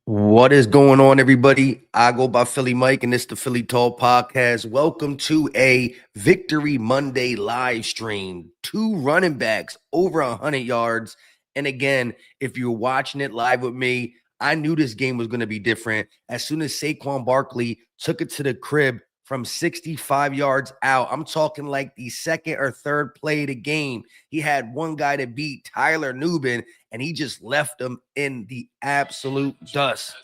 What is going on, everybody? I go by Philly Mike, and it's the Philly Talk Podcast. Welcome to a Victory Monday live stream. Two running backs over 100 yards. And again, if you're watching it live with me, I knew this game was going to be different. As soon as Saquon Barkley took it to the crib from 65 yards out, I'm talking like the second or third play of the game, he had one guy to beat, Tyler Nubin, and he just left him in the absolute dust.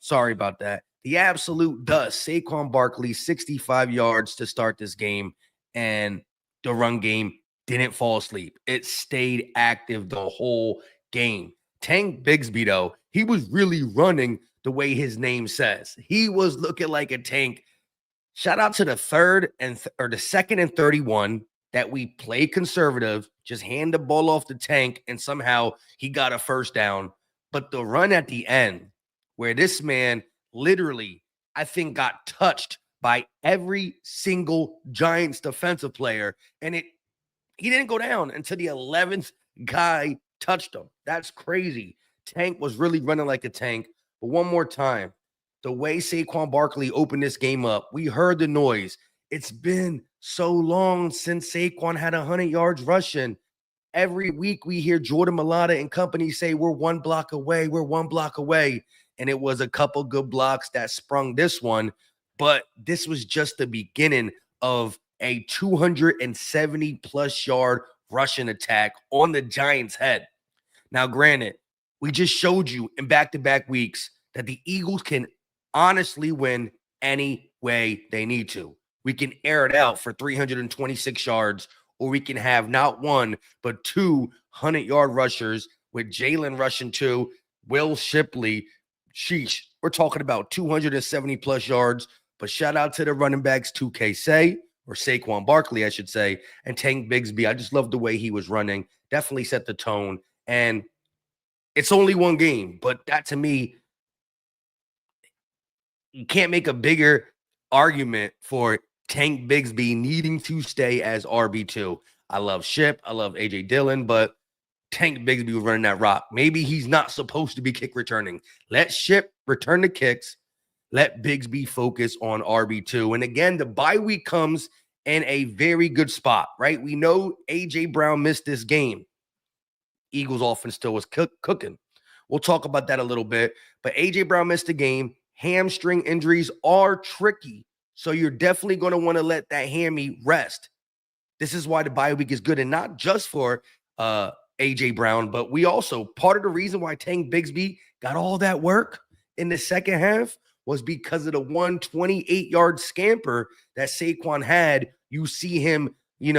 Sorry about that. The absolute dust. Saquon Barkley, 65 yards to start this game, and the run game didn't fall asleep. It stayed active the whole game. Tank Bigsby, though, he was really running the way his name says. He was looking like a tank. Shout out to the the second and 31 that we played conservative, just hand the ball off the tank, and somehow he got a first down. But the run at the end, where this man literally, I think, got touched by every single Giants defensive player, and he didn't go down until the 11th guy touched him. That's crazy. Tank was really running like a tank. But one more time, the way Saquon Barkley opened this game up, we heard the noise. It's been so long since Saquon had 100 yards rushing. Every week we hear Jordan Mailata and company say, we're one block away, we're one block away. And it was a couple good blocks that sprung this one. But this was just the beginning of a 270-plus yard rushing attack on the Giants' head. Now, granted, we just showed you in back-to-back weeks that the Eagles can honestly win any way they need to. We can air it out for 326 yards, or we can have not one, but 200-yard rushers with Jalen rushing two, Will Shipley. Sheesh, we're talking about 270-plus yards. But shout out to the running backs, 2K Say, or Saquon Barkley, I should say, and Tank Bigsby. I just love the way he was running. Definitely set the tone. And it's only one game, but that to me, you can't make a bigger argument for Tank Bigsby needing to stay as RB2. I love Ship. I love A.J. Dillon, but Tank Bigsby was running that rock. Maybe he's not supposed to be kick returning. Let Ship return the kicks. Let Bigsby focus on RB2. And again, the bye week comes in a very good spot, right? We know A.J. Brown missed this game. Eagles offense still was cooking. We'll talk about that a little bit. But A.J. Brown missed the game. Hamstring injuries are tricky. So you're definitely going to want to let that hammy rest. This is why the bye week is good, and not just for A.J. Brown, but we also, part of the reason why Tank Bigsby got all that work in the second half was because of the 128-yard scamper that Saquon had. You see him, it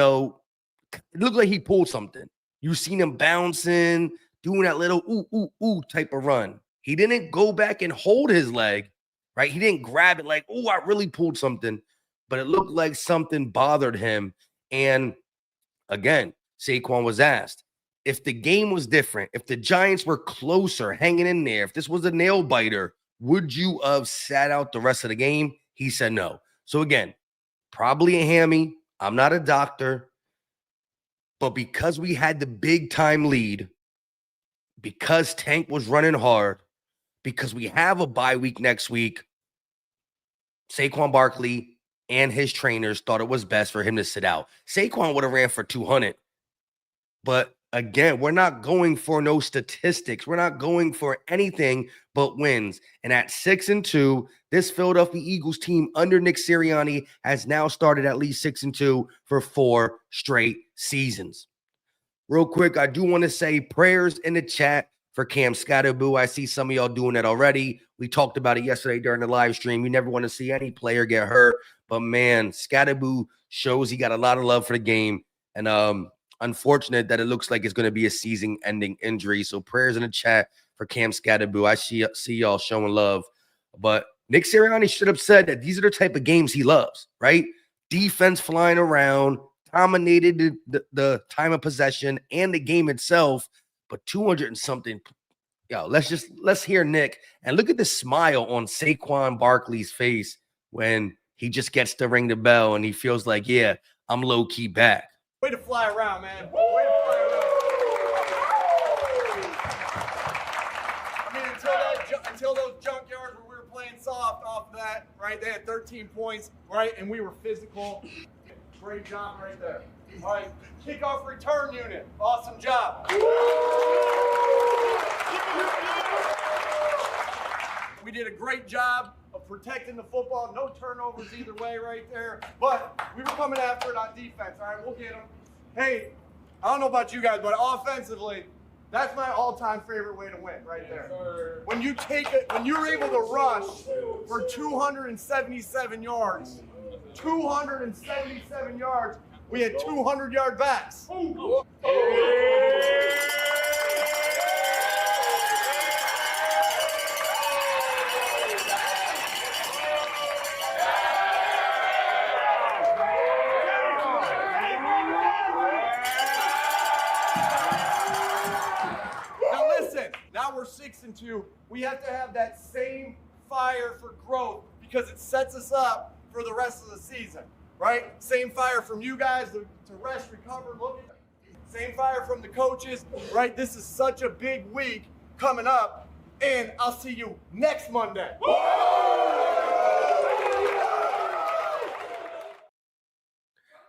looked like he pulled something. You seen him bouncing, doing that little ooh type of run. He didn't go back and hold his leg, right? He didn't grab it like, I really pulled something. But it looked like something bothered him. And again, Saquon was asked, if the game was different, if the Giants were closer, hanging in there, if this was a nail biter, would you have sat out the rest of the game? He said no. So again, probably a hammy. I'm not a doctor. But because we had the big-time lead, because Tank was running hard, because we have a bye week next week, Saquon Barkley and his trainers thought it was best for him to sit out. Saquon would have ran for 200. But again, we're not going for no statistics. We're not going for anything but wins. And at 6-2, this Philadelphia Eagles team under Nick Sirianni has now started at least 6-2 for 4 straight seasons. Real quick, I do want to say prayers in the chat for Cam Skattebo. I see some of y'all doing that already. We talked about it yesterday during the live stream. You never want to see any player get hurt. But, man, Skattebo shows he got a lot of love for the game. And unfortunate that it looks like it's going to be a season-ending injury. So prayers in the chat for Cam Skattebo. I see y'all showing love. But Nick Sirianni should have said that these are the type of games he loves, right? Defense flying around, dominated the time of possession and the game itself, but 200 and something. Yo, let's hear Nick. And look at the smile on Saquon Barkley's face when he just gets to ring the bell and he feels like, yeah, I'm low-key back. Way to fly around, man. Way to fly around. I mean, until that until those junkyards where we were playing soft off of that, right? They had 13 points, right? And we were physical. Great job right there. All right, kickoff return unit. Awesome job. We did a great job of protecting the football. No turnovers either way right there. But we were coming after it on defense. All right, we'll get them. Hey, I don't know about you guys, but offensively, that's my all-time favorite way to win right there. When you take it, when you're able to rush for 277 yards, 277 yards, we had 200-yard backs. Now we're 6-2. We have to have that same fire for growth because it sets us up for the rest of the season, right? Same fire from you guys to rest, recover, look at it. Same fire from the coaches, right? This is such a big week coming up, and I'll see you next Monday.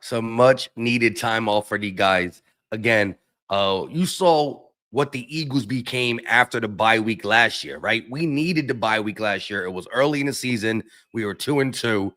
Some much needed time off for the guys. Again, you saw what the Eagles became after the bye week last year, right? We needed the bye week last year. It was early in the season. We were 2-2.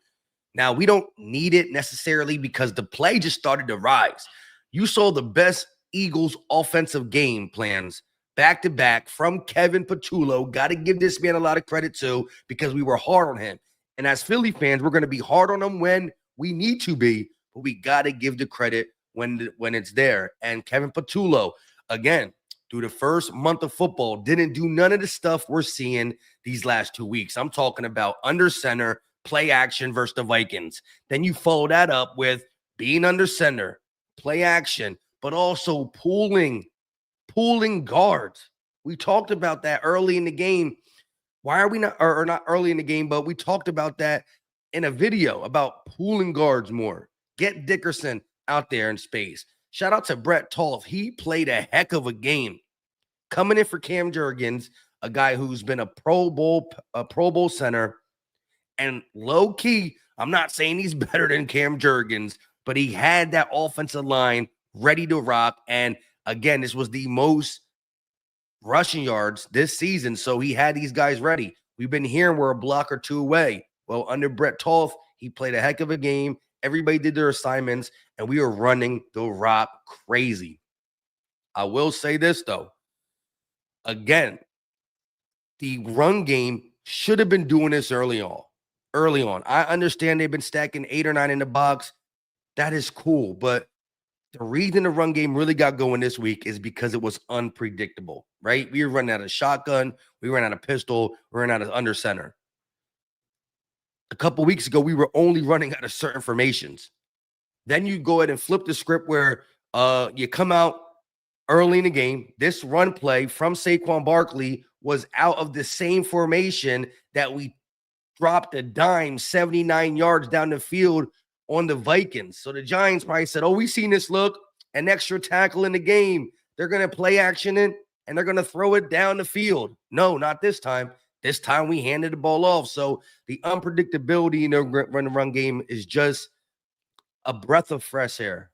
Now, we don't need it necessarily because the play just started to rise. You saw the best Eagles offensive game plans back-to-back from Kevin Patullo. Got to give this man a lot of credit too because we were hard on him. And as Philly fans, we're going to be hard on him when we need to be, but we got to give the credit when it's there. And Kevin Patullo, again, through the first month of football, didn't do none of the stuff we're seeing these last 2 weeks. I'm talking about under center, play action versus the Vikings. Then you follow that up with being under center, play action, but also pulling guards. We talked about that early in the game. Why are we not, or not early in the game, but we talked about that in a video about pulling guards more. Get Dickerson out there in space. Shout out to Brett Toth. He played a heck of a game. Coming in for Cam Jurgens, a guy who's been a Pro Bowl center. And low key, I'm not saying he's better than Cam Jurgens, but he had that offensive line ready to rock. And again, this was the most rushing yards this season. So he had these guys ready. We've been hearing we're a block or two away. Well, under Brett Toth, he played a heck of a game. Everybody did their assignments, and we were running the rock crazy. I will say this, though. Again, the run game should have been doing this early on. I understand they've been stacking 8 or 9 in the box. That is cool. But the reason the run game really got going this week is because it was unpredictable, right? We were running out of shotgun. We ran out of pistol. We ran out of under center. A couple weeks ago, we were only running out of certain formations. Then you go ahead and flip the script where you come out early in the game. This run play from Saquon Barkley was out of the same formation that we dropped a dime 79 yards down the field on the Vikings. So the Giants probably said, oh, we seen this look, an extra tackle in the game. They're going to play action in, and they're going to throw it down the field. No, not this time. This time we handed the ball off. So the unpredictability in the run game is just a breath of fresh air,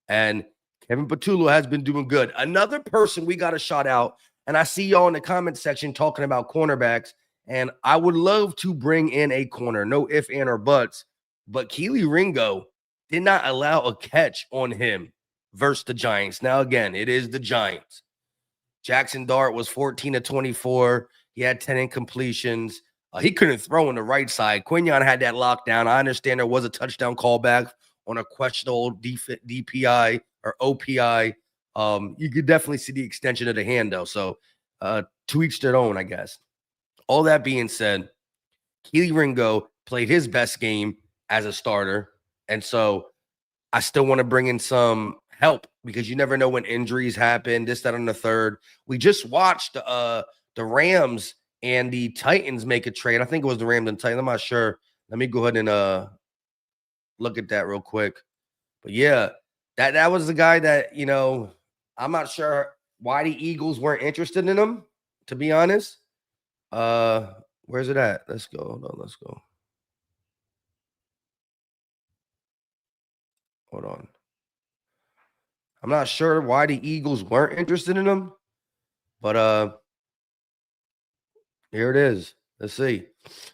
And Kevin Patullo has been doing good. Another person we got a shout out, and I see y'all in the comment section talking about cornerbacks, and I would love to bring in a corner. No ifs, ands, or buts. But Kelee Ringo did not allow a catch on him versus the Giants. Now, again, it is the Giants. Jackson Dart was 14 of 24. He had 10 incompletions. He couldn't throw on the right side. Quinion had that lockdown. I understand there was a touchdown callback on a questionable DPI or OPI. You could definitely see the extension of the hand, though. So to each their own, I guess. All that being said, Kelee Ringo played his best game as a starter. And so I still want to bring in some help because you never know when injuries happen, this, that, and the third. We just watched the Rams and the Titans make a trade. I think it was the Rams and Titans. I'm not sure. Let me go ahead and look at that real quick. But yeah, that was the guy that, I'm not sure why the Eagles weren't interested in him. to be honest. Where's it at? Let's go. Hold on, let's go. Hold on. I'm not sure why the Eagles weren't interested in him, but here it is. Let's see.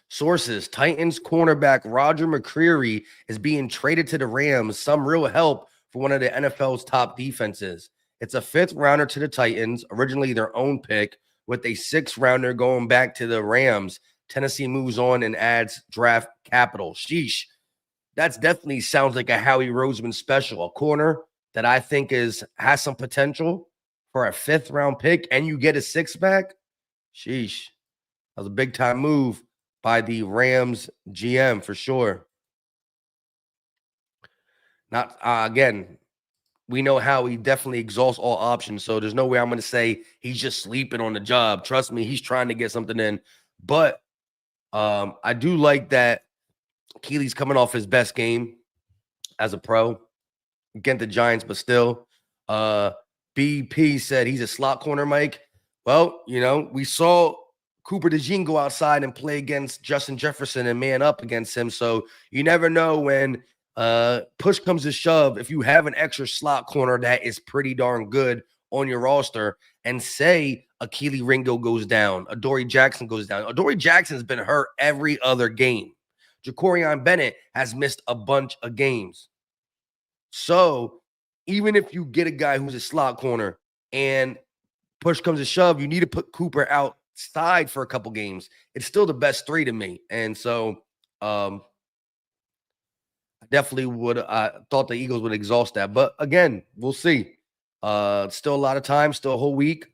Sources: Titans cornerback Roger McCreary is being traded to the Rams. Some real help for one of the NFL's top defenses. It's a 5th rounder to the Titans, originally their own pick, with a 6th rounder going back to the Rams. Tennessee moves on and adds draft capital. Sheesh. That's definitely sounds like a Howie Roseman special, a corner that I think has some potential for a 5th round pick, and you get a 6th back. Sheesh. That was a big time move by the Rams GM for sure. Not again, we know how he definitely exhausts all options. So there's no way I'm going to say he's just sleeping on the job. Trust me, he's trying to get something in. But I do like that Keelee's coming off his best game as a pro against the Giants, but still. BP said he's a slot corner, Mike. Well, we saw Cooper DeJean go outside and play against Justin Jefferson and man up against him. So you never know when push comes to shove. If you have an extra slot corner that is pretty darn good on your roster, and say a Kelee Ringo goes down, a Dory Jackson goes down. A Dory Jackson's been hurt every other game. Jacorian Bennett has missed a bunch of games. So even if you get a guy who's a slot corner and push comes to shove, you need to put Cooper outside for a couple games. It's still the best 3 to me. And so I definitely would thought the Eagles would exhaust that. But again, we'll see. Still a lot of time, still a whole week.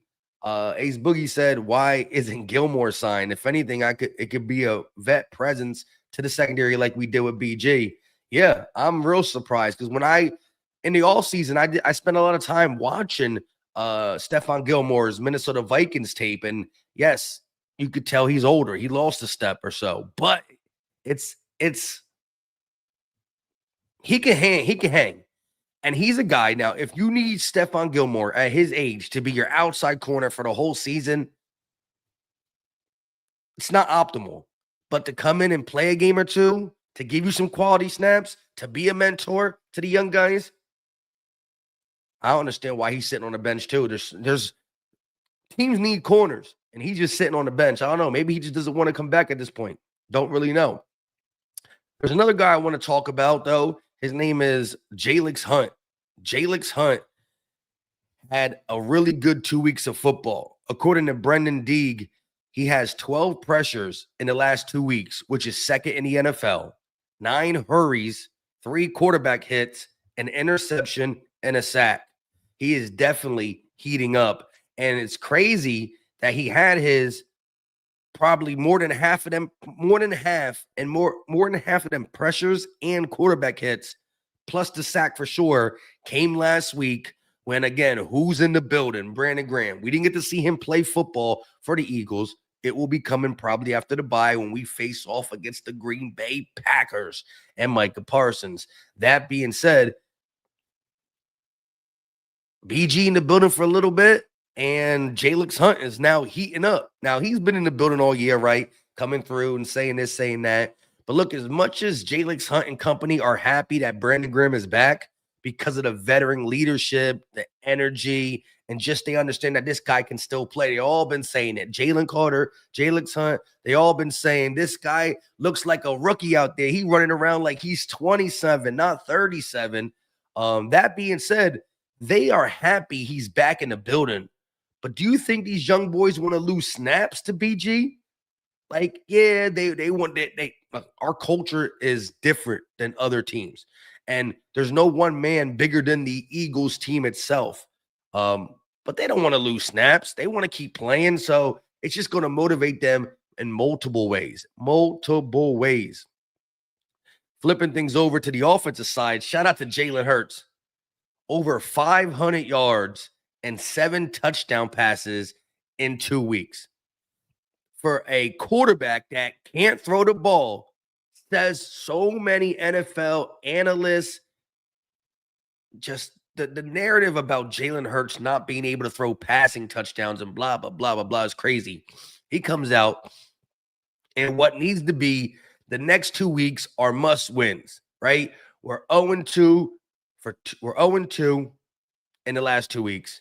Ace Boogie said, why isn't Gilmore signed? If anything, it could be a vet presence to the secondary like we did with BG. Yeah, I'm real surprised because in the offseason, I spent a lot of time watching Stephon Gilmore's Minnesota Vikings tape. And yes, you could tell he's older. He lost a step or so, but he can hang. And he's a guy now, if you need Stephon Gilmore at his age to be your outside corner for the whole season, it's not optimal. But to come in and play a game or two, to give you some quality snaps, to be a mentor to the young guys, I don't understand why he's sitting on the bench too. There's teams need corners, and he's just sitting on the bench. I don't know. Maybe he just doesn't want to come back at this point. Don't really know. There's another guy I want to talk about, though. His name is Jalyx Hunt. Jalyx Hunt had a really good 2 weeks of football. According to Brendan Deeg, he has 12 pressures in the last 2 weeks, which is second in the NFL. 9 hurries, 3 quarterback hits, an interception, and a sack. He is definitely heating up. And it's crazy that he had his probably more than half of them pressures and quarterback hits, plus the sack for sure, came last week when, again, who's in the building? Brandon Graham. We didn't get to see him play football for the Eagles. It will be coming probably after the bye when we face off against the Green Bay Packers and Micah Parsons. That being said, BG in the building for a little bit, and Jalyx Hunt is now heating up. Now, he's been in the building all year, right? Coming through and saying this, saying that. But look, as much as Jalyx Hunt and company are happy that Brandon Graham is back because of the veteran leadership, the energy, and just they understand that this guy can still play. They all been saying it. Jalen Carter, Jalyx Hunt, they all been saying this guy looks like a rookie out there. He running around like he's 27, not 37. That being said, they are happy he's back in the building. But do you think these young boys want to lose snaps to BG? Like, yeah, they want that. Our culture is different than other teams. And there's no one man bigger than the Eagles team itself. But they don't want to lose snaps. They want to keep playing. So it's just going to motivate them in multiple ways. Flipping things over to the offensive side, shout out to Jalen Hurts. Over 500 yards and 7 touchdown passes in 2 weeks. For a quarterback that can't throw the ball, says so many NFL analysts, just the narrative about Jalen Hurts not being able to throw passing touchdowns and blah, blah, blah, blah, blah is crazy. He comes out, and what needs to be the next 2 weeks are must wins, right? We're 0-2 we're 0-2 in the last 2 weeks.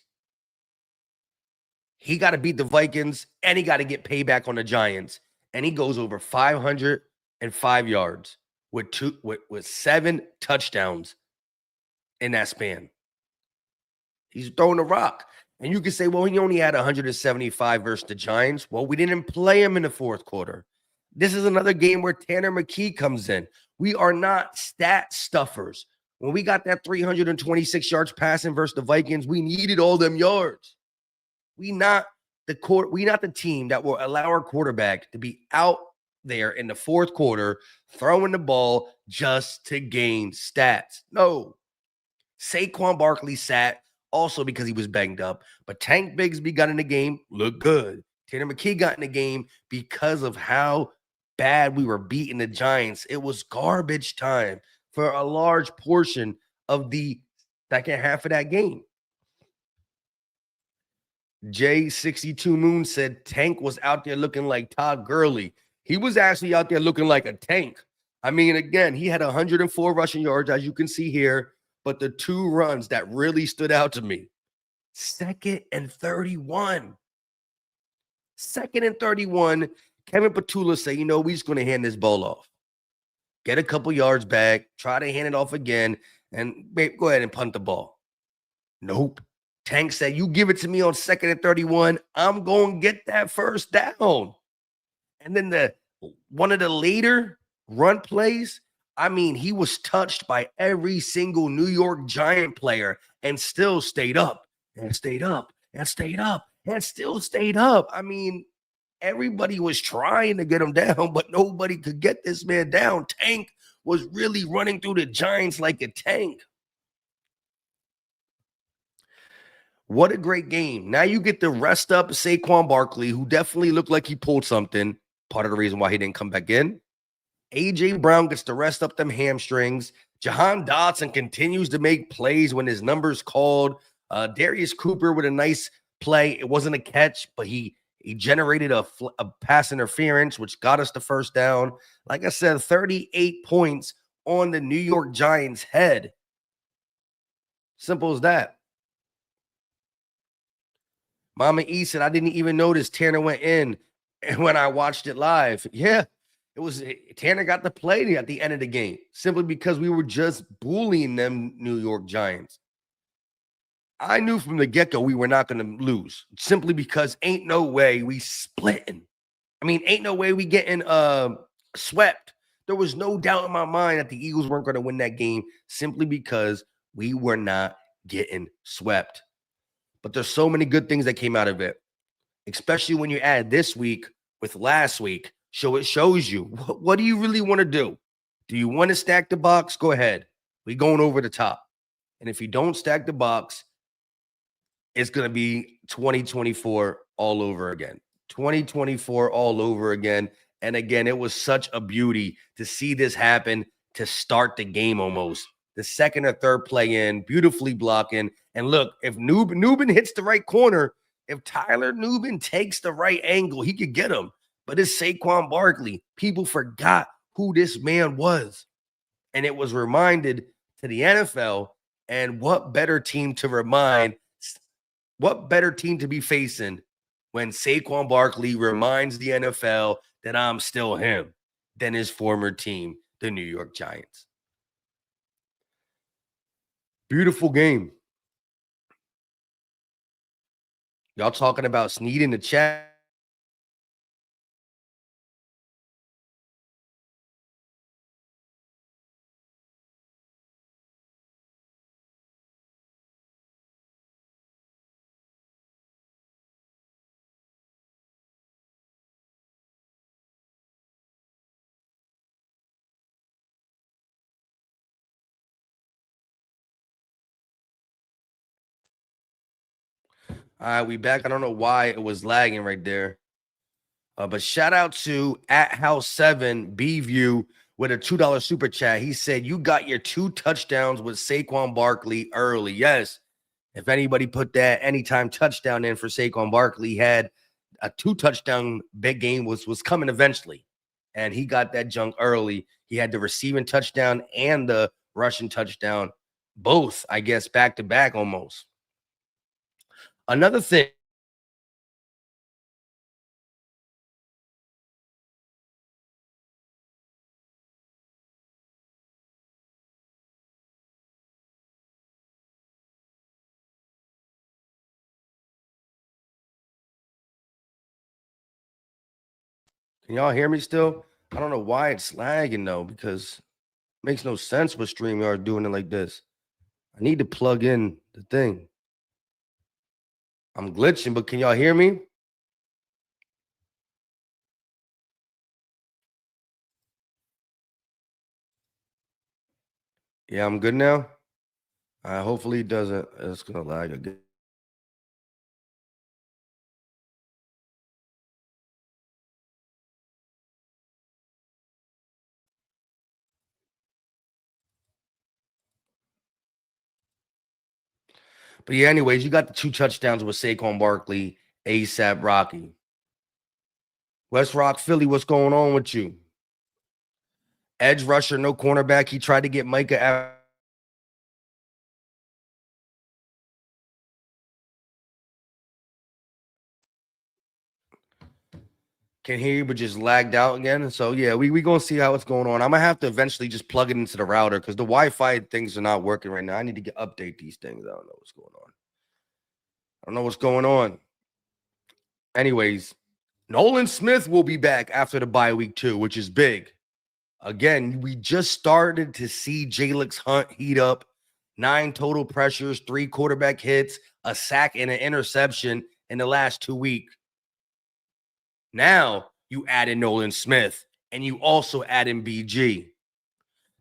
He got to beat the Vikings, and he got to get payback on the Giants. And he goes over 505 yards with 7 touchdowns in that span. He's throwing the rock. And you can say, well, he only had 175 versus the Giants. Well, we didn't play him in the fourth quarter. This is another game where Tanner McKee comes in. We are not stat stuffers. When we got that 326 yards passing versus the Vikings, we needed all them yards. We not the team that will allow our quarterback to be out there in the fourth quarter throwing the ball just to gain stats. No. Saquon Barkley sat also because he was banged up, but Tank Bigsby got in the game, looked good. Tanner McKee got in the game because of how bad we were beating the Giants. It was garbage time for a large portion of the second half of that game. J62 Moon said Tank was out there looking like Todd Gurley. He was actually out there looking like a tank. I mean, again, he had 104 rushing yards, as you can see here, but the 2 runs that really stood out to me, 2nd and 31. 2nd and 31, Kevin Patullo said, we're just going to hand this ball off. Get a couple yards back, try to hand it off again, and go ahead and punt the ball. Nope. Tank said, you give it to me on 2nd and 31, I'm going to get that first down. And then one of the later run plays, I mean, he was touched by every single New York Giant player and still stayed up and stayed up and stayed up and still stayed up. I mean, everybody was trying to get him down, but nobody could get this man down. Tank was really running through the Giants like a tank. What a great game. Now you get to rest up Saquon Barkley, who definitely looked like he pulled something. Part of the reason why he didn't come back in. A.J. Brown gets to rest up them hamstrings. Jahan Dotson continues to make plays when his number's called. Darius Cooper with a nice play. It wasn't a catch, but he generated a pass interference, which got us the first down. Like I said, 38 points on the New York Giants' head. Simple as that. Mama E said, I didn't even notice Tanner went in when I watched it live. Yeah, Tanner got the play at the end of the game simply because we were just bullying them New York Giants. I knew from the get-go we were not going to lose simply because ain't no way we splitting. I mean, ain't no way we getting swept. There was no doubt in my mind that the Eagles weren't going to win that game simply because we were not getting swept. But there's so many good things that came out of it, especially when you add this week with last week. So it shows you, what do you really want to do? Do you want to stack the box? Go ahead. We're going over the top. And if you don't stack the box, it's going to be 2024 all over again. 2024 all over again. And again, it was such a beauty to see this happen to start the game almost. The second or third play in, beautifully blocking. And look, if Nubin hits the right corner, if Tyler Nubin takes the right angle, he could get him. But it's Saquon Barkley. People forgot who this man was. And it was reminded to the NFL. And what better team to be facing when Saquon Barkley reminds the NFL that I'm still him than his former team, the New York Giants. Beautiful game. Y'all talking about Snead in the chat. All right, we back. I don't know why it was lagging right there. But shout out to @House7 BView with a $2 super chat. He said, you got your 2 touchdowns with Saquon Barkley early. Yes. If anybody put that anytime touchdown in for Saquon Barkley, he had a 2 touchdown big game was coming eventually. And he got that junk early. He had the receiving touchdown and the rushing touchdown, both, I guess, back to back almost. Another thing. Can y'all hear me still? I don't know why it's lagging though, because it makes no sense with StreamYard doing it like this. I need to plug in the thing. I'm glitching, but can y'all hear me? Yeah, I'm good now. Hopefully it doesn't. It's gonna lag again. But yeah, anyways, you got the 2 touchdowns with Saquon Barkley, ASAP Rocky. West Rock, Philly, what's going on with you? Edge rusher, no cornerback. He tried to get Micah out. Can hear you, but just lagged out again. So yeah, we gonna see how it's going on. I'm gonna have to eventually just plug it into the router because the Wi-Fi things are not working right now. I need to update these things. I don't know what's going on. I don't know what's going on. Anyways, Nolan Smith will be back after the bye week 2, which is big. Again, we just started to see Jalyx Hunt heat up. 9 total pressures, 3 quarterback hits, a sack, and an interception in the last 2 weeks. Now you add in Nolan Smith, and you also add in BG.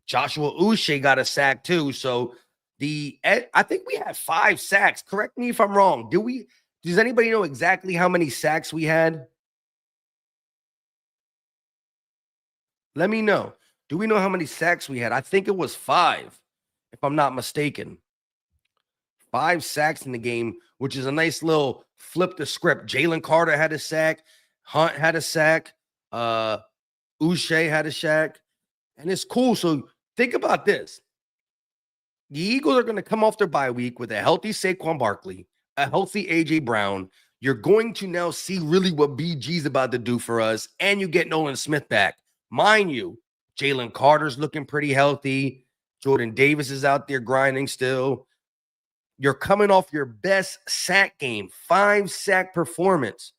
Joshua Uche got a sack too. So I think we had 5 sacks. Correct me if I'm wrong. Does anybody know exactly how many sacks we had? Let me know. Do we know how many sacks we had? I think it was 5, if I'm not mistaken. 5 sacks in the game, which is a nice little flip the script. Jalen Carter had a sack. Hunt had a sack. Uche had a sack. And it's cool. So think about this. The Eagles are going to come off their bye week with a healthy Saquon Barkley, a healthy A.J. Brown. You're going to now see really what BG's about to do for us, and you get Nolan Smith back. Mind you, Jalen Carter's looking pretty healthy. Jordan Davis is out there grinding still. You're coming off your best sack game, 5 sack performance.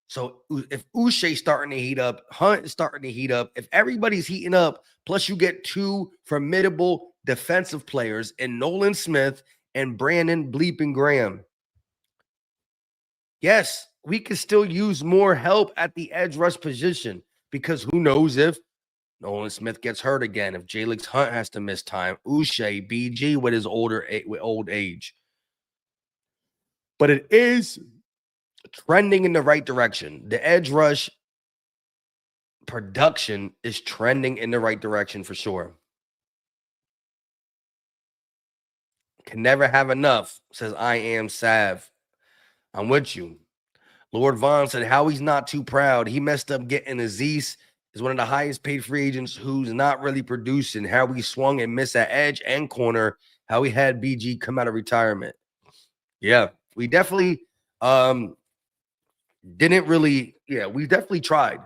So if Uche's starting to heat up, Hunt is starting to heat up, if everybody's heating up, plus you get 2 formidable defensive players in Nolan Smith and Brandon Bleeping Graham. Yes, we can still use more help at the edge rush position because who knows if Nolan Smith gets hurt again, if Jalyx Hunt has to miss time, Uche, BG with his old age. But it is trending in the right direction. The edge rush production is trending in the right direction for sure. Can never have enough, says I am Sav. I'm with you. Lord Vaughn said how he's not too proud. He messed up getting Aziz. Is one of the highest paid free agents who's not really producing. How we swung and missed at edge and corner. How we had BG come out of retirement. Yeah, we definitely didn't really. Yeah, we definitely tried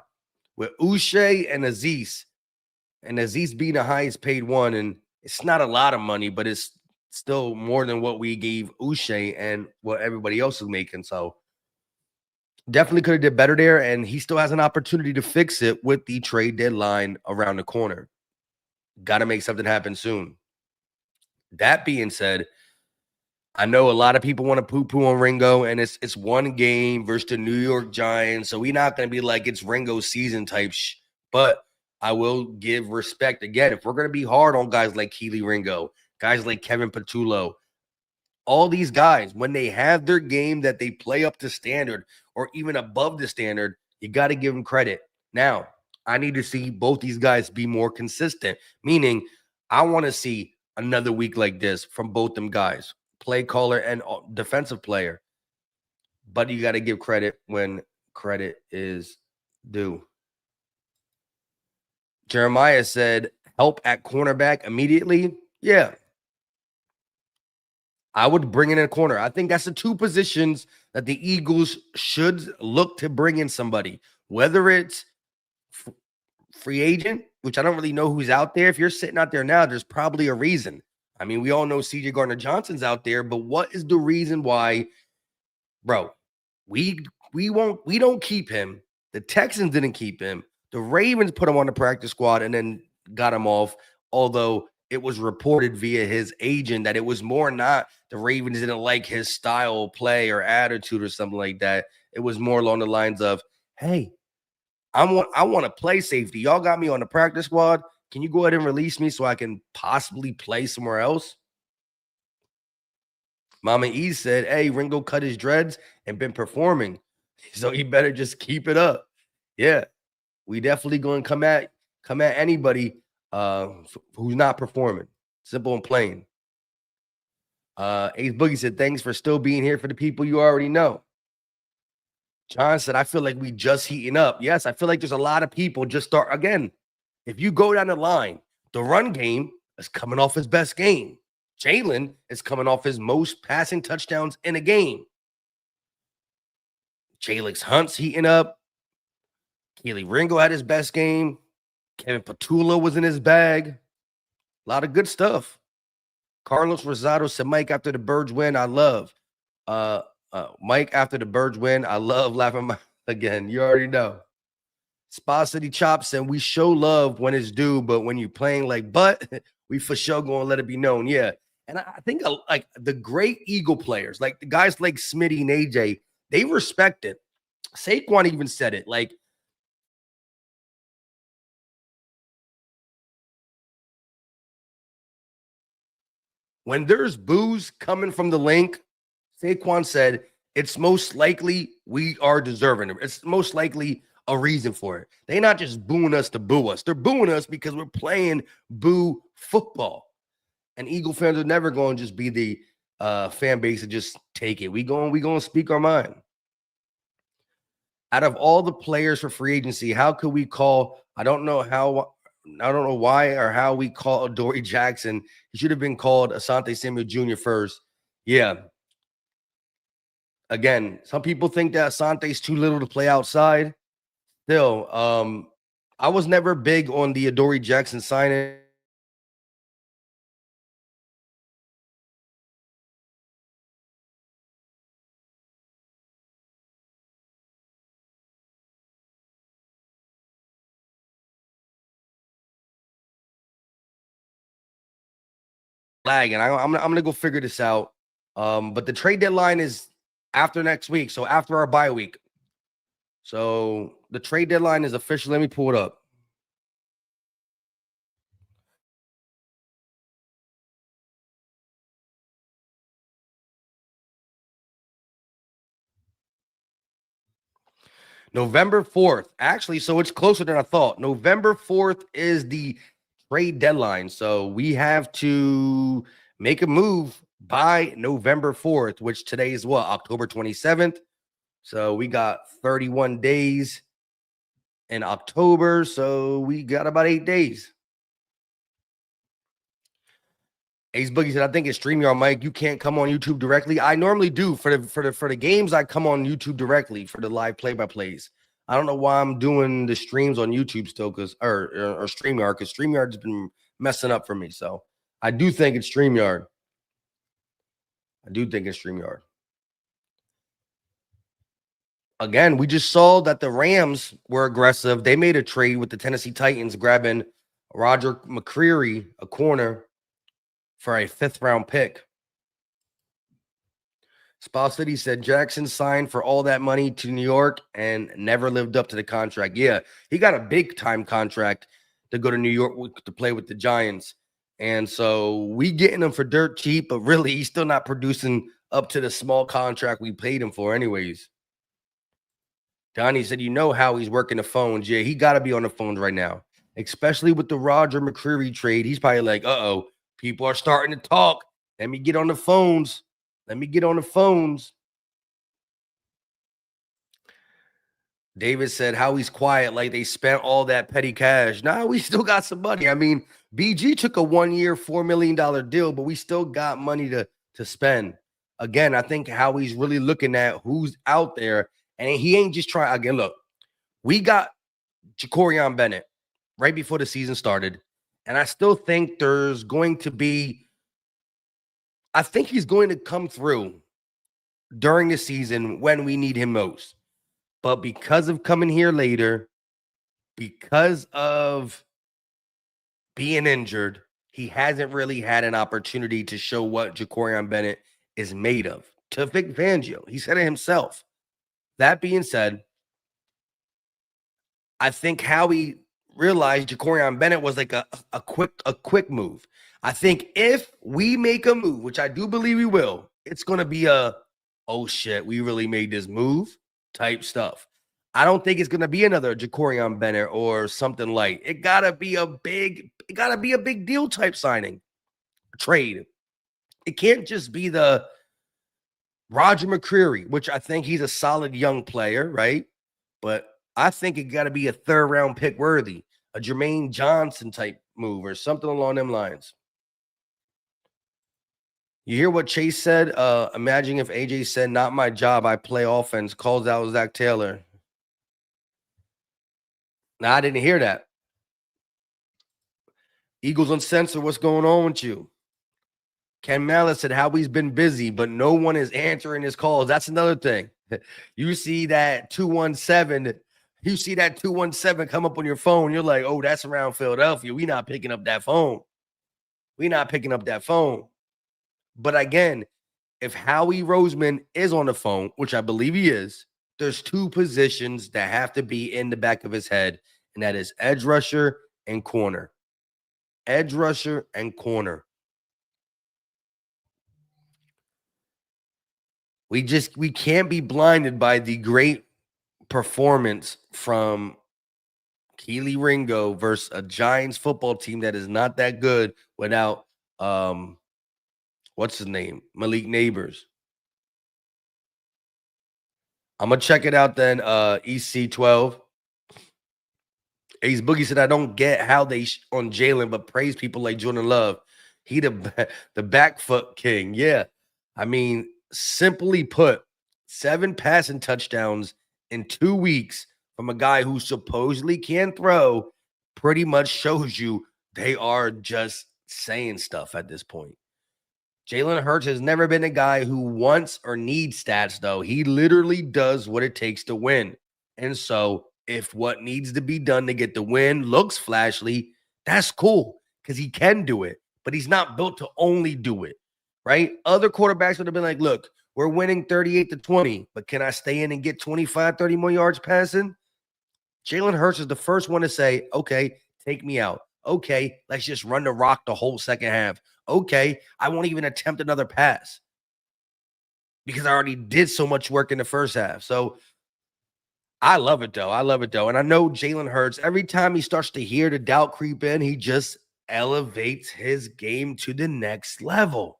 with Uche and Aziz. And Aziz being the highest paid one, and it's not a lot of money, but it's still more than what we gave Uche and what everybody else is making. So definitely could have did better there, and he still has an opportunity to fix it with the trade deadline around the corner. Got to make something happen soon. That being said, I know a lot of people want to poo-poo on Ringo, and it's one game versus the New York Giants, so we're not going to be like it's Ringo's season type but I will give respect. Again, if we're going to be hard on guys like Kelee Ringo, guys like Kevin Patullo, all these guys, when they have their game that they play up to standard or even above the standard, you got to give them credit. Now, I need to see both these guys be more consistent, meaning I want to see another week like this from both them guys, play caller and defensive player. But you got to give credit when credit is due. Jeremiah said, help at cornerback immediately. Yeah. I would bring in a corner. I think that's the two positions that the Eagles should look to bring in somebody, whether it's free agent, which I don't really know who's out there. If you're sitting out there now, there's probably a reason. I mean, we all know CJ Gardner-Johnson's out there, but what is the reason why, bro? We don't keep him. The Texans didn't keep him. The Ravens put him on the practice squad and then got him off. Although it was reported via his agent that it was more not the Ravens didn't like his style of play or attitude or something like that. It was more along the lines of, hey, I want to play safety. Y'all got me on the practice squad. Can you go ahead and release me so I can possibly play somewhere else? Mama E said, hey, Ringo cut his dreads and been performing, so he better just keep it up. Yeah, we definitely going to come at anybody who's not performing. Simple and plain. Ace Boogie said, thanks for still being here for the people you already know. John said, I feel like we just heating up. Yes, I feel like there's a lot of people just start. Again, if you go down the line, the run game is coming off his best game. Jalen is coming off his most passing touchdowns in a game. Jalyx Hunt's heating up. Kelee Ringo had his best game. Kevin Patullo was in his bag. A lot of good stuff. Carlos Rosado said, Mike, after the Birds win, I love. Mike, after the Birds win, I love laughing again. You already know. Spa City Chop said, we show love when it's due, but when you're playing like butt, we for sure going to let it be known. Yeah. And I think like the great Eagle players, like the guys like Smitty and AJ, they respect it. Saquon even said it. Like, when there's boos coming from the link, Saquon said, it's most likely we are deserving it. It's most likely a reason for it. They're not just booing us to boo us. They're booing us because we're playing boo football. And Eagle fans are never going to just be the fan base to just take it. We going to speak our mind. Out of all the players for free agency, how could we call? I don't know why or how we call Dory Jackson. He should have been called Asante Samuel Jr. first. Yeah. Again, some people think that Asante's too little to play outside. Still, I was never big on the Adoree Jackson signing. And I'm gonna go figure this out. But the trade deadline is after next week, so after our bye week. So the trade deadline is official. Let me pull it up. November 4th. Actually, so it's closer than I thought. November 4th is the trade deadline. So we have to make a move by November 4th, which today is what? October 27th. So we got 31 days in October. So we got about 8 days. Ace Boogie said, I think it's StreamYard, Mike. You can't come on YouTube directly. I normally do for the games. I come on YouTube directly for the live play-by-plays. I don't know why I'm doing the streams on YouTube still, or StreamYard, because StreamYard has been messing up for me. So I do think it's StreamYard. Again, we just saw that the Rams were aggressive. They made a trade with the Tennessee Titans, grabbing Roger McCreary, a corner, for a 5th-round pick. Spa City said Jackson signed for all that money to New York and never lived up to the contract. Yeah, he got a big-time contract to go to New York to play with the Giants. And so we getting him for dirt cheap, but really he's still not producing up to the small contract we paid him for anyways. Donnie said, you know how he's working the phones. Yeah, he got to be on the phones right now, especially with the Roger McCreary trade. He's probably like, uh-oh, people are starting to talk. Let me get on the phones. Let me get on the phones. David said, how he's quiet, like they spent all that petty cash. Nah, we still got some money. I mean, BG took a 1-year, $4 million deal, but we still got money to spend. Again, I think how he's really looking at who's out there, and he ain't just trying. Again, look, we got Jacorian Bennett right before the season started, and I still think there's going to be, I think he's going to come through during the season when we need him most. But because of coming here later, because of being injured, he hasn't really had an opportunity to show what Jacorian Bennett is made of. To Vic Fangio, he said it himself. That being said, I think Howie realized Jacorian Bennett was like a quick move. I think if we make a move, which I do believe we will, it's going to be a, oh shit, we really made this move type stuff. I don't think it's going to be another Jacorian Bennett or something like. It got to be a big deal type signing, trade. It can't just be the Roger McCreary, which I think he's a solid young player, right? But I think it got to be a 3rd round pick worthy, a Jermaine Johnson type move or something along them lines. You hear what Chase said? Imagine if AJ said, not my job, I play offense, calls out Zach Taylor. Now, I didn't hear that. Eagles Uncensored, what's going on with you? Ken Malice said how he's been busy, but no one is answering his calls. That's another thing. You see that 217, come up on your phone. You're like, oh, that's around Philadelphia. We're not picking up that phone. But again, if Howie Roseman is on the phone, which I believe he is, there's 2 positions that have to be in the back of his head, and that is edge rusher and corner. Edge rusher and corner. We can't be blinded by the great performance from Kelee Ringo versus a Giants football team that is not that good without what's his name? Malik Neighbors. I'm gonna check it out then. EC12. Ace Boogie said, I don't get how they on Jalen, but praise people like Jordan Love. He the back foot king. Yeah. I mean, simply put, 7 passing touchdowns in 2 weeks from a guy who supposedly can throw pretty much shows you they are just saying stuff at this point. Jalen Hurts has never been a guy who wants or needs stats, though. He literally does what it takes to win. And so if what needs to be done to get the win looks flashy, that's cool because he can do it, but he's not built to only do it, right? Other quarterbacks would have been like, look, we're winning 38-20, but can I stay in and get 25, 30 more yards passing? Jalen Hurts is the first one to say, okay, take me out. Okay, let's just run the rock the whole second half. Okay, I won't even attempt another pass because I already did so much work in the first half. So I love it, though. And I know Jalen Hurts, every time he starts to hear the doubt creep in, he just elevates his game to the next level.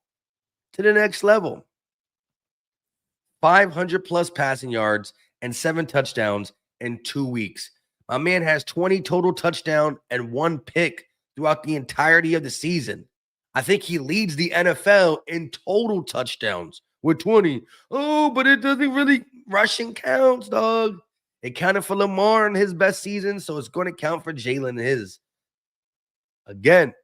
500 plus passing yards and 7 touchdowns in 2 weeks. My man has 20 total touchdown and 1 pick throughout the entirety of the season. I think he leads the NFL in total touchdowns with 20. Oh, but it doesn't really rushing counts, dog. It counted for Lamar in his best season, so it's going to count for Jalen in his. Again,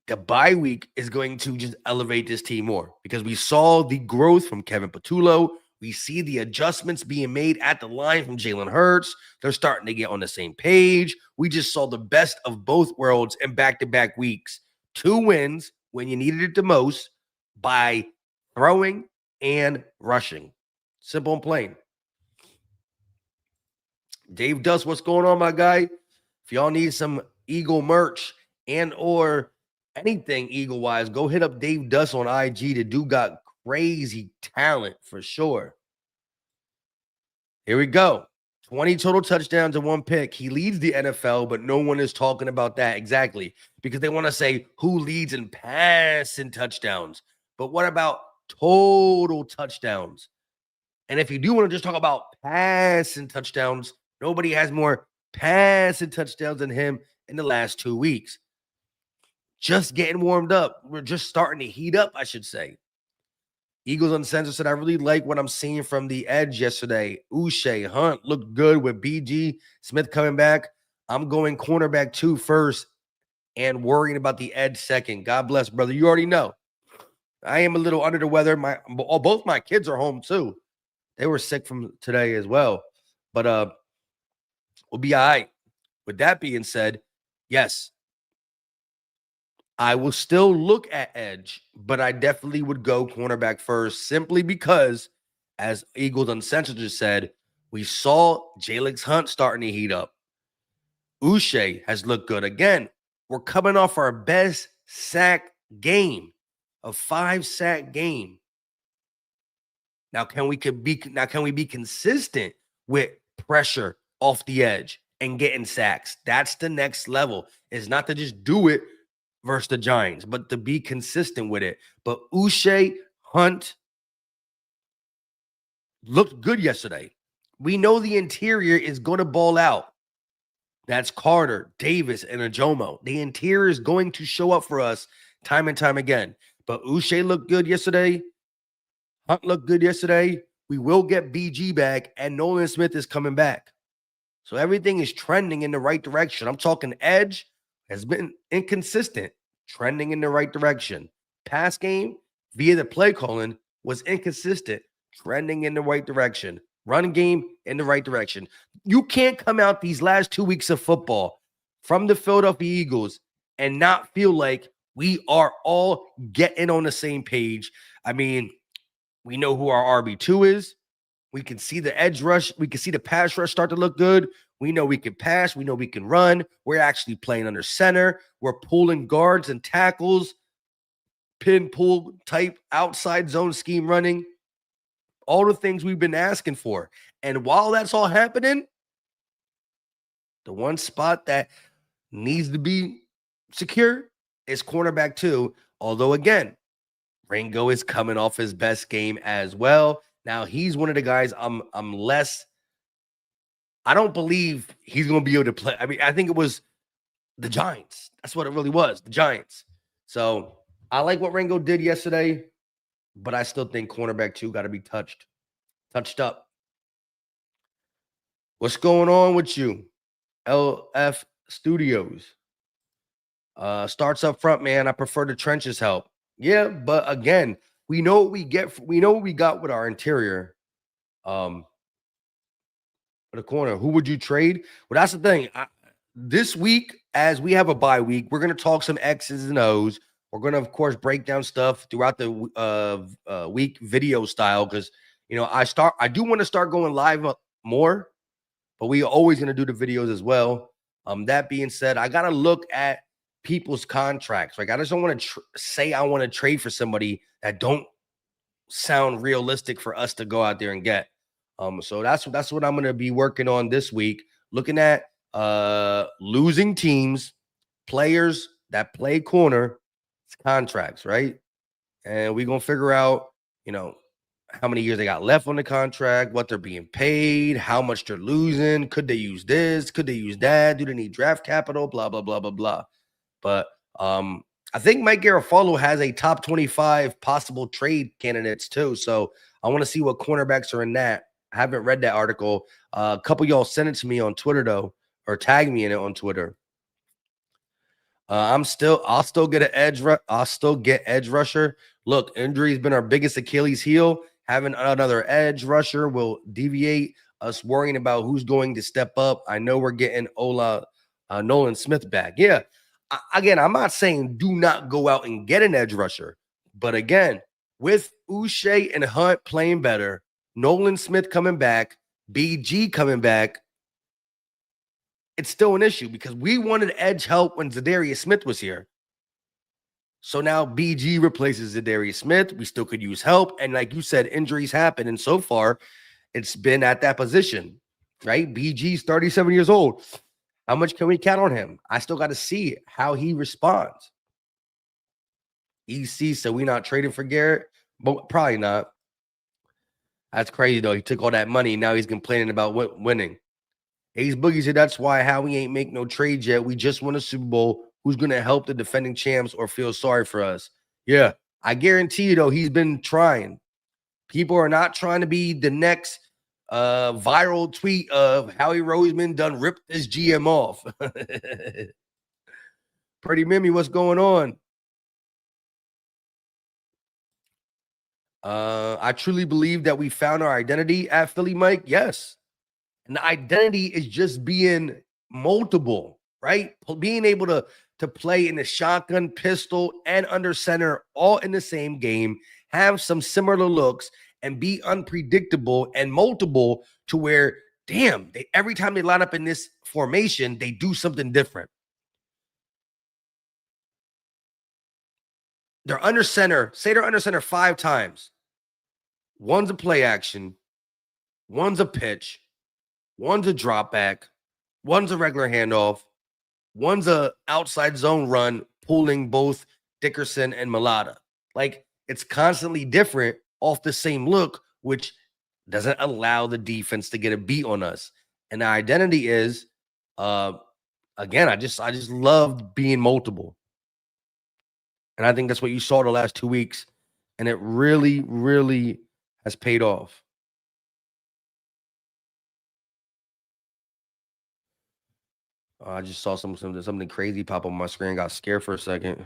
the bye week is going to just elevate this team more because we saw the growth from Kevin Patullo. We see the adjustments being made at the line from Jalen Hurts. They're starting to get on the same page. We just saw the best of both worlds in back-to-back weeks. 2 wins when you needed it the most by throwing and rushing. Simple and plain. Dave Dust, what's going on, my guy? If y'all need some Eagle merch and or anything Eagle-wise, go hit up Dave Dust on IG. The dude got crazy talent for sure. Here we go. 20 total touchdowns and 1 pick. He leads the NFL, but no one is talking about that exactly because they want to say who leads in passing touchdowns. But what about total touchdowns? And if you do want to just talk about passing touchdowns, nobody has more passing touchdowns than him in the last 2 weeks. Just getting warmed up. We're just starting to heat up, I should say. Eagles Uncensored said, I really like what I'm seeing from the edge yesterday. Uche, Hunt looked good with BG. Smith coming back. I'm going cornerback 2 first and worrying about the edge second. God bless, brother. You already know. I am a little under the weather. Both my kids are home too. They were sick from today as well. But we'll be all right. With that being said, yes, I will still look at edge, but I definitely would go cornerback first simply because, as Eagles Uncensored just said, we saw Jalyx Hunt starting to heat up. Uche has looked good. Again, we're coming off our best sack game, a 5-sack game. Now, can we be consistent with pressure off the edge and getting sacks? That's the next level. It's not to just do it versus the Giants, but to be consistent with it. But Uche, Hunt looked good yesterday. We know the interior is going to ball out. That's Carter, Davis, and Ajomo. The interior is going to show up for us time and time again. But Uche looked good yesterday. Hunt looked good yesterday. We will get BG back, and Nolan Smith is coming back. So everything is trending in the right direction. I'm talking edge has been inconsistent, trending in the right direction. Pass game via the play calling was inconsistent, trending in the right direction. Run game in the right direction. You can't come out these last 2 weeks of football from the Philadelphia Eagles and not feel like we are all getting on the same page. I mean, we know who our RB2 is. We can see the edge rush. We can see the pass rush start to look good. We know we can pass. We know we can run. We're actually playing under center. We're pulling guards and tackles, pin pull type outside zone scheme running. All the things we've been asking for. And while that's all happening, the one spot that needs to be secure is cornerback 2. Although, again, Ringo is coming off his best game as well. Now, he's one of the guys I'm less – I don't believe he's going to be able to play. I mean, I think it was the Giants. That's what it really was, the Giants. So, I like what Ringo did yesterday, but I still think cornerback 2 got to be touched up. What's going on with you? LF Studios. Starts up front, man. I prefer the trenches help. Yeah, but again, we know what we get. We know what we got with our interior. For the corner, who would you trade? Well, that's the thing. This week, as we have a bye week, we're going to talk some X's and O's. We're going to, of course, break down stuff throughout the week video style because, I do want to start going live more, but we are always going to do the videos as well. That being said, I got to look at people's contracts. Like, I just don't want to say I want to trade for somebody that don't sound realistic for us to go out there and get. So that's what I'm going to be working on this week, looking at losing teams, players that play corner, contracts, right? And we're going to figure out, how many years they got left on the contract, what they're being paid, how much they're losing. Could they use this? Could they use that? Do they need draft capital? Blah, blah, blah, blah, blah. But I think Mike Garafolo has a top 25 possible trade candidates too. So I want to see what cornerbacks are in that. I haven't read that article. A couple of y'all sent it to me on Twitter though, or tag me in it on Twitter. I'll still get an edge. I'll still get edge rusher. Look, injury has been our biggest Achilles heel. Having another edge rusher will deviate us worrying about who's going to step up. I know we're getting Nolan Smith back. Yeah. Again, I'm not saying do not go out and get an edge rusher. But again, with Uche and Hunt playing better, Nolan Smith coming back, BG coming back, it's still an issue because we wanted edge help when Zadarius Smith was here. So now BG replaces Zadarius Smith. We still could use help. And like you said, injuries happen. And so far, it's been at that position. right? BG's 37 years old. How much can we count on him? I still got to see how he responds. EC, so we not trading for Garrett? But probably not. That's crazy, though. He took all that money. Now he's complaining about winning. Ace Boogie said that's why how we ain't make no trades yet. We just won a Super Bowl. Who's going to help the defending champs or feel sorry for us? Yeah, I guarantee you, though, he's been trying. People are not trying to be the next viral tweet of Howie Roseman done ripped his GM off. Pretty Mimi, what's going on? I truly believe that we found our identity at Philly, Mike. Yes. And the identity is just being multiple, right? Being able to play in the shotgun, pistol, and under center all in the same game, have some similar looks, and be unpredictable and multiple to where, damn, every time they line up in this formation, they do something different. They're under center. Say they're under center 5 times. One's a play action. One's a pitch. One's a drop back. One's a regular handoff. One's a outside zone run, pulling both Dickerson and Mulata. Like, it's constantly different off the same look, which doesn't allow the defense to get a beat on us. And the identity is, again, I just loved being multiple. And I think that's what you saw the last 2 weeks. And it really, really has paid off. I just saw something crazy pop up on my screen. Got scared for a second.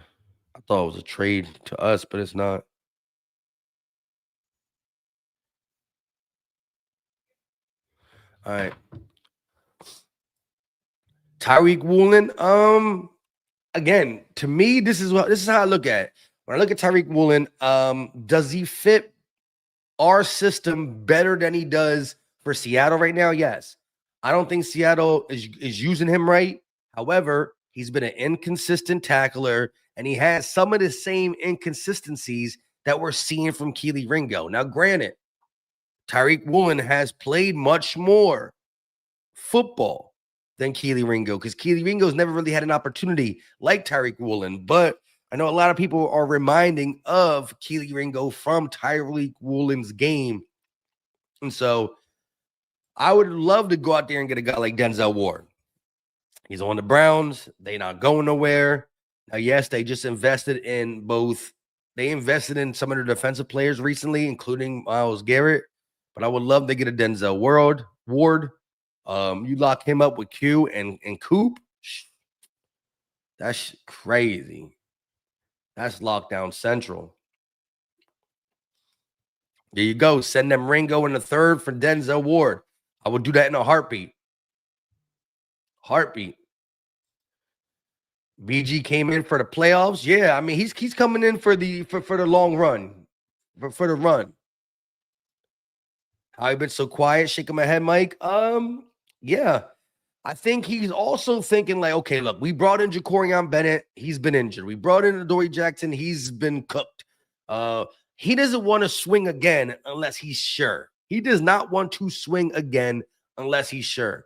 I thought it was a trade to us, but it's not. All right. Tyreek Woolen. Again, to me, this is how I look at it. When I look at Tyreek Woolen, does he fit our system better than he does for Seattle right now? Yes. I don't think Seattle is using him right. However, he's been an inconsistent tackler, and he has some of the same inconsistencies that we're seeing from Kelee Ringo. Now, granted, Tyreek Woolen has played much more football than Kelee Ringo, because Kelee Ringo's never really had an opportunity like Tyreek Woolen. But I know a lot of people are reminding of Kelee Ringo from Tyreek Woolen's game. And so I would love to go out there and get a guy like Denzel Ward. He's on the Browns. They're not going nowhere. Now, yes, they just invested in both. They invested in some of their defensive players recently, including Myles Garrett. But I would love to get a Denzel Ward. You lock him up with Q and Coop. That's crazy. That's lockdown central. There you go. Send them Ringo in the third for Denzel Ward. I would do that in a heartbeat. BG came in for the playoffs. Yeah, I mean he's coming in for the long run, for the run. How you been so quiet? Shaking my head, Mike. Yeah, I think he's also thinking like, okay, look, we brought in Jacorian Bennett. He's been injured. We brought in Adoree Jackson. He's been cooked. He doesn't want to swing again unless he's sure. He does not want to swing again unless he's sure.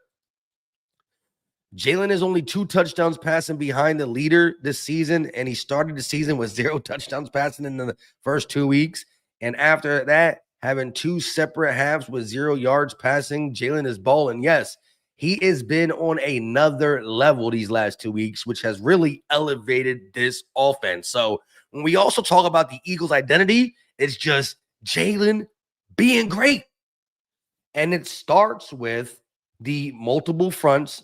Jalen is only 2 touchdowns passing behind the leader this season, and he started the season with 0 touchdowns passing in the first 2 weeks. And after that, having 2 separate halves with 0 yards passing, Jalen is balling. Yes, he has been on another level these last 2 weeks, which has really elevated this offense. So when we also talk about the Eagles' identity, it's just Jalen being great. And it starts with the multiple fronts,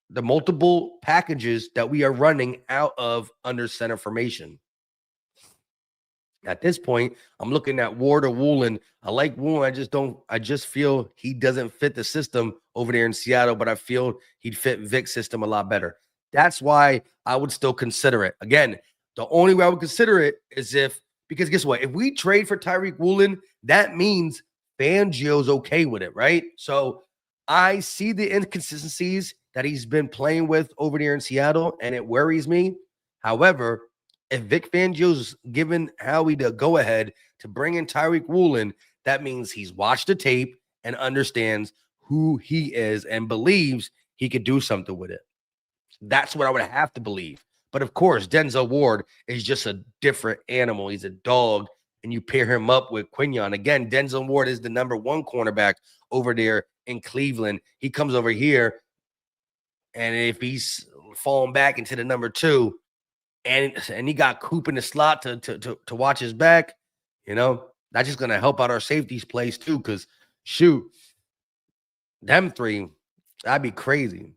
the multiple packages that we are running out of under center formation. At this point, I'm looking at Ward or Woolen. I like Woolen. I just feel he doesn't fit the system over there in Seattle, but I feel he'd fit Vic's system a lot better. That's why I would still consider it. Again, the only way I would consider it is because guess what? If we trade for Tyreek Woolen, that means Fangio's okay with it, right? So I see the inconsistencies that he's been playing with over there in Seattle, and it worries me. However, if Vic Fangio's given Howie the go-ahead to bring in Tyreek Woolen, that means he's watched the tape and understands who he is and believes he could do something with it. That's what I would have to believe. But of course, Denzel Ward is just a different animal. He's a dog, and you pair him up with Quinyon. Again, Denzel Ward is the #1 cornerback over there in Cleveland. He comes over here, and if he's falling back into the #2, and he got Coop in the slot to watch his back, that's just gonna help out our safeties plays too. Because shoot, them three, that'd be crazy.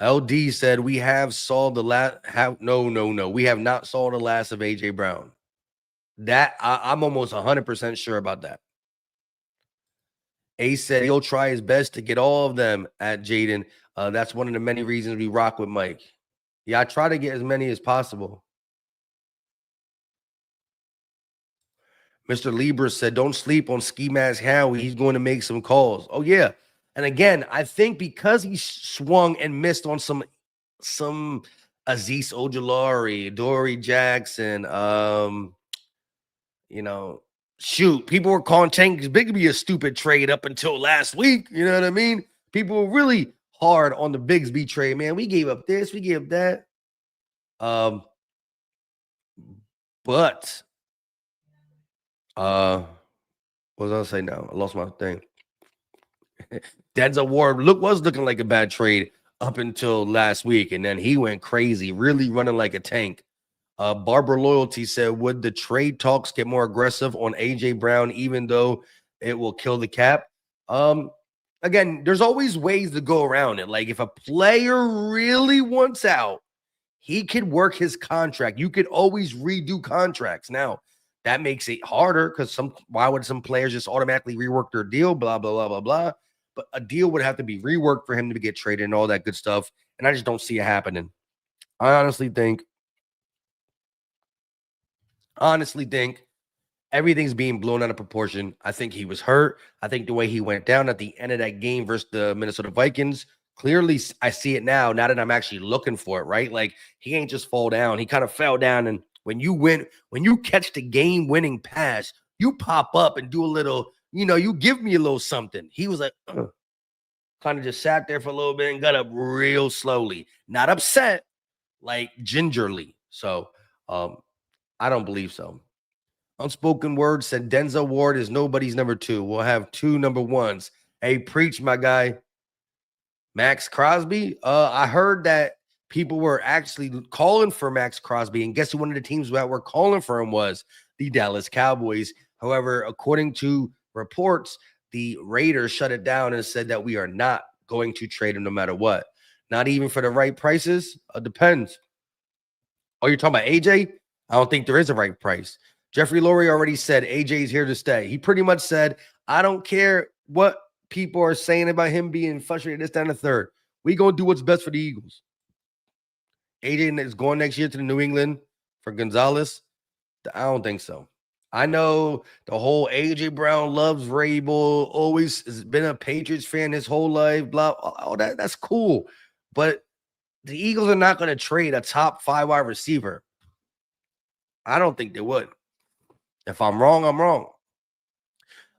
LD said we have saw the last. No. We have not saw the last of AJ Brown. That I'm almost 100% sure about that. Ace said he'll try his best to get all of them at Jaden. That's one of the many reasons we rock with Mike. Yeah, I try to get as many as possible. Mr. Libra said, don't sleep on Ski Mask Howie. He's going to make some calls. Oh, yeah. And again, I think because he swung and missed on some Azeez Ojulari, Dory Jackson, shoot, people were calling Tank Bigsby a stupid trade up until last week. You know what I mean? People were really hard on the Bigsby trade, man. We gave up this, we gave up that. But what was I say now? I lost my thing. Denzel Ward was looking like a bad trade up until last week, and then he went crazy, really running like a tank. Barbara Loyalty said, would the trade talks get more aggressive on AJ Brown, even though it will kill the cap? Again, there's always ways to go around it. Like if a player really wants out, he could work his contract. You could always redo contracts. Now, that makes it harder because why would some players just automatically rework their deal? Blah, blah, blah, blah, blah. But a deal would have to be reworked for him to get traded and all that good stuff. And I just don't see it happening. I honestly think everything's being blown out of proportion. I think he was hurt. I think the way he went down at the end of that game versus the Minnesota Vikings, clearly I see it now that I'm actually looking for it, right? Like he ain't just fall down. He kind of fell down, and when you catch the game-winning pass, you pop up and do a little, you give me a little something. He was like, kind of just sat there for a little bit and got up real slowly. Not upset, like gingerly. So I don't believe so. Unspoken Word said Denzel Ward is nobody's #2. We'll have 2 #1s. Hey, preach, my guy. Max Crosby. I heard that people were actually calling for Max Crosby, and guess who one of the teams that were calling for him was? The Dallas Cowboys. However, according to reports, the Raiders shut it down and said that we are not going to trade him no matter what. Not even for the right prices? Depends. Oh, you're talking about AJ? I don't think there is a right price. Jeffrey Lurie already said AJ's here to stay. He pretty much said, I don't care what people are saying about him being frustrated, this, that, and the third. We going to do what's best for the Eagles. AJ is going next year to the New England for Gonzalez. I don't think so. I know the whole AJ Brown loves Vrabel, always has been a Patriots fan his whole life, blah, all that. That's cool. But the Eagles are not going to trade a top 5 wide receiver. I don't think they would. If I'm wrong, I'm wrong.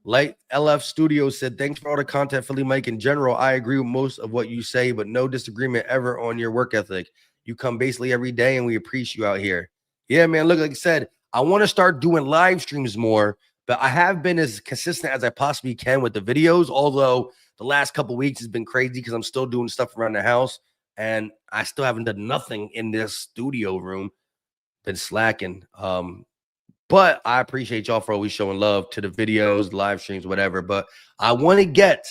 Light LF Studios said, thanks for all the content, Philly Mike. In general, I agree with most of what you say, but no disagreement ever on your work ethic. You come basically every day, and we appreciate you out here. Yeah, man, look, like I said, I want to start doing live streams more, but I have been as consistent as I possibly can with the videos, although the last couple weeks has been crazy because I'm still doing stuff around the house, and I still haven't done nothing in this studio room. Been slacking. But I appreciate y'all for always showing love to the videos, live streams, whatever. But I want to get,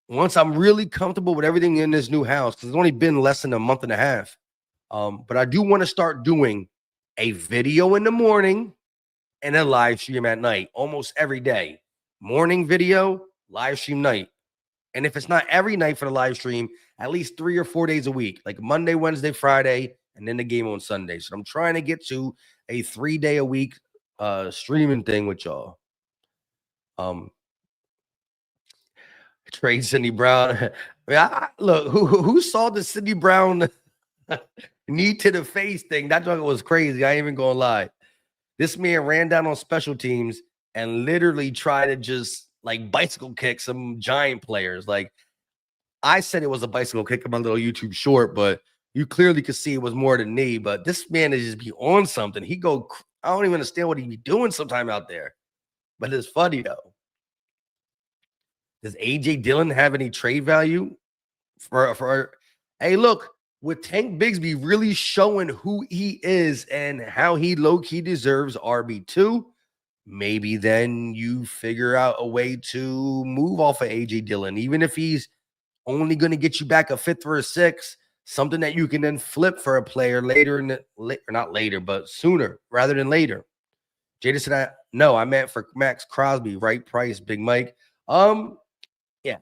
once I'm really comfortable with everything in this new house, because it's only been less than a month and a half. But I do want to start doing a video in the morning and a live stream at night, almost every day. Morning video, live stream night. And if it's not every night for the live stream, at least 3 or 4 days a week, like Monday, Wednesday, Friday, and then the game on Sunday. So I'm trying to get to a 3-day a week streaming thing with y'all. Trade Cindy Brown. Look, who saw the Cindy Brown knee to the face thing? That was crazy. I ain't even gonna lie. This man ran down on special teams and literally tried to just like bicycle kick some giant players. Like I said it was a bicycle kick in my little YouTube short, but you clearly could see it was more than knee. But this man is just be on something. I don't even understand what he be doing sometime out there. But it's funny though. Does AJ Dillon have any trade value for hey, look, with Tank Bigsby really showing who he is and how he low-key deserves RB2, maybe then you figure out a way to move off of AJ Dillon, even if he's only going to get you back a fifth or a sixth, something that you can then flip for a player later not later, but sooner rather than later. Jada said, no, I meant for Max Crosby, right price, Big Mike. Yeah.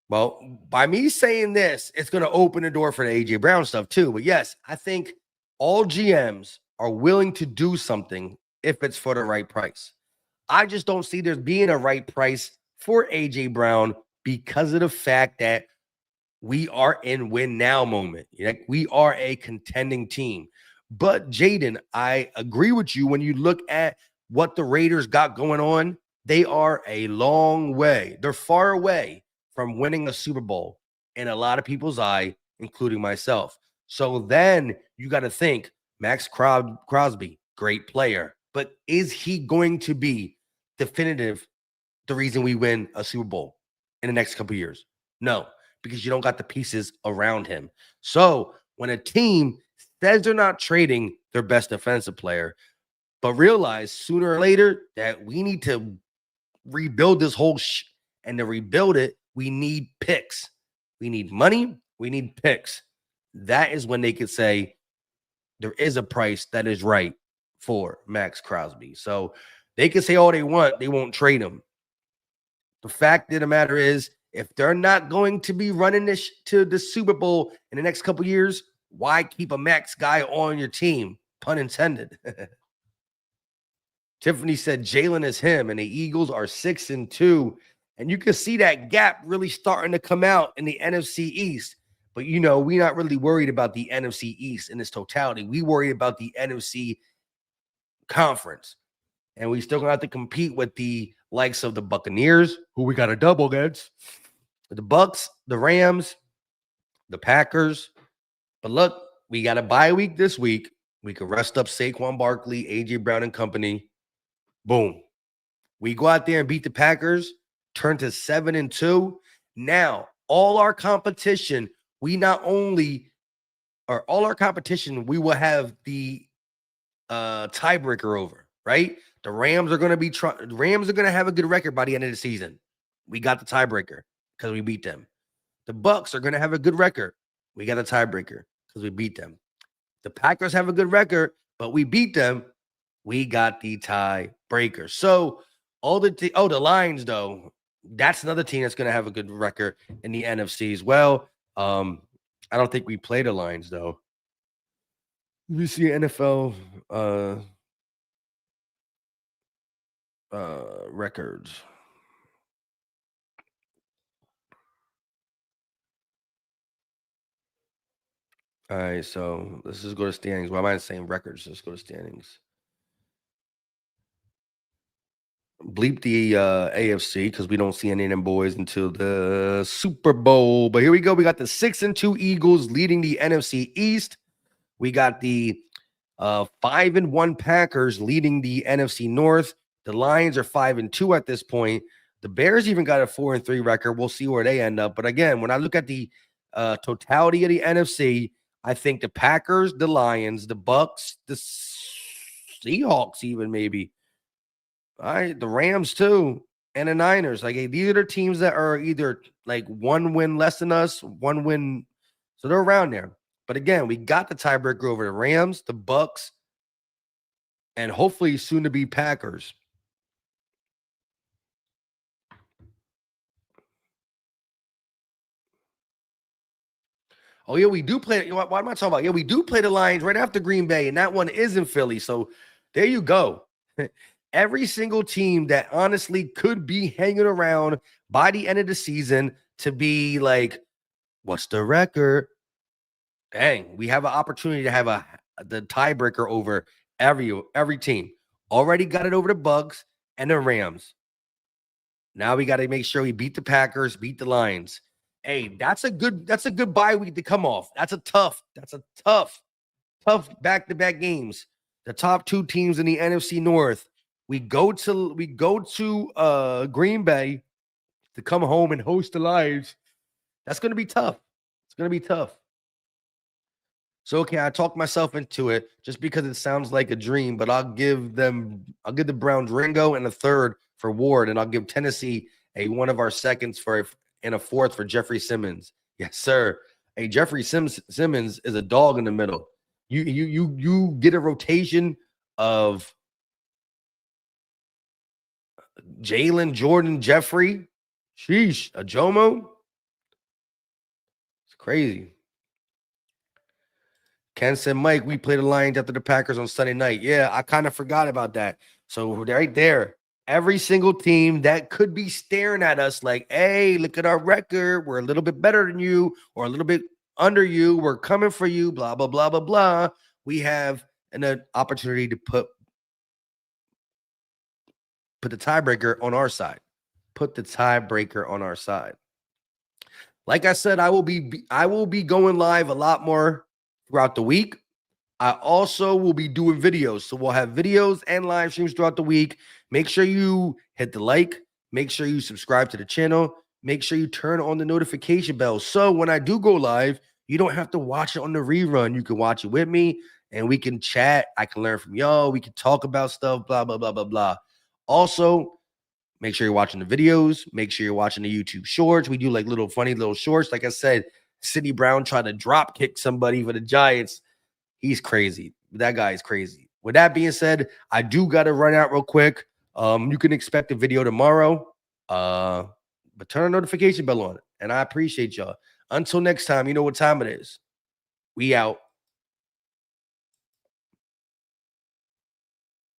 Well, by me saying this, it's going to open the door for the AJ Brown stuff too. But yes, I think all GMs are willing to do something if it's for the right price. I just don't see there being a right price for AJ Brown because of the fact that we are in win now moment. Like we are a contending team. But Jaden, I agree with you when you look at what the Raiders got going on. They are a long way. They're far away from winning a Super Bowl in a lot of people's eye, including myself. So then you got to think Max Crosby, great player, but is he going to be definitive the reason we win a Super Bowl in the next couple of years? No, because you don't got the pieces around him. So when a team says they're not trading their best defensive player, but realize sooner or later that we need to rebuild this whole and to rebuild it, we need picks. We need money. We need picks. That is when they could say there is a price that is right for Max Crosby. So they can say all they want. They won't trade him. The fact of the matter is, if they're not going to be running this to the Super Bowl in the next couple of years, why keep a max guy on your team? Pun intended. Tiffany said Jalen is him, and the Eagles are 6-2. And you can see that gap really starting to come out in the NFC East. But, you know, we're not really worried about the NFC East in its totality. We worry about the NFC conference. And we still going to have to compete with the likes of the Buccaneers, who we got a double against, the Bucs, the Rams, the Packers. But look, we got a bye week this week. We can rest up Saquon Barkley, AJ Brown and company. Boom. We go out there and beat the Packers, turn to 7-2. Now, all our competition, we will have the tiebreaker over, right? The Rams are going to have a good record by the end of the season. We got the tiebreaker because we beat them. The Bucs are going to have a good record. We got a tiebreaker because we beat them. The Packers have a good record, but we beat them. We got the tiebreaker. So the Lions, though, that's another team that's going to have a good record in the NFC as well. I don't think we play the Lions, though. You see NFL records. All right, so let's just go to standings. Why am I saying records? Let's go to standings. Bleep the AFC because we don't see any of them boys until the Super Bowl. But here we go. We got the 6-2 Eagles leading the NFC East. We got the 5-1 Packers leading the NFC North. The Lions are 5-2 at this point. The Bears even got a 4-3 record. We'll see where they end up. But again, when I look at the totality of the NFC, I think the Packers, the Lions, the Bucs, the Seahawks, even maybe. All right, the Rams too, and the Niners. Like, hey, these are the teams that are either like one win less than us, one win. So they're around there. But again, we got the tiebreaker over the Rams, the Bucs, and hopefully soon to be Packers. Oh, yeah, we do play. What am I talking about? Yeah, we do play the Lions right after Green Bay, and that one is in Philly. So there you go. Every single team that honestly could be hanging around by the end of the season to be like, what's the record? Dang, we have an opportunity to have the tiebreaker over every team. Already got it over the Bucs and the Rams. Now we got to make sure we beat the Packers, beat the Lions. Hey, that's a good bye week to come off. That's a tough back-to-back games. The top 2 teams in the NFC North. We go to Green Bay to come home and host the Lions. That's going to be tough. It's going to be tough. So okay, I talked myself into it just because it sounds like a dream, but I'll give the Browns Ringo and a third for Ward, and I'll give Tennessee one of our seconds and a fourth for Jeffrey Simmons. Yes, sir. Hey, Jeffrey Simmons is a dog in the middle. You get a rotation of Jalen, Jordan, Jeffrey. Sheesh, a Jomo. It's crazy. Ken said, Mike, we played the Lions after the Packers on Sunday night. Yeah, I kind of forgot about that. So right there, every single team that could be staring at us like, hey, look at our record. We're a little bit better than you or a little bit under you. We're coming for you, blah, blah, blah, blah, blah. We have an opportunity to put the tiebreaker on our side. Put the tiebreaker on our side. Like I said, I will be going live a lot more throughout the week. I also will be doing videos. So we'll have videos and live streams throughout the week. Make sure you hit the like. Make sure you subscribe to the channel. Make sure you turn on the notification bell. So when I do go live, you don't have to watch it on the rerun. You can watch it with me and we can chat. I can learn from y'all. We can talk about stuff, blah, blah, blah, blah, blah. Also, make sure you're watching the videos. Make sure you're watching the YouTube shorts. We do like funny little shorts. Like I said, Sidney Brown tried to drop kick somebody for the Giants. He's crazy. That guy is crazy. With that being said, I do got to run out real quick. You can expect a video tomorrow. But turn a notification bell on. And I appreciate y'all. Until next time, you know what time it is. We out.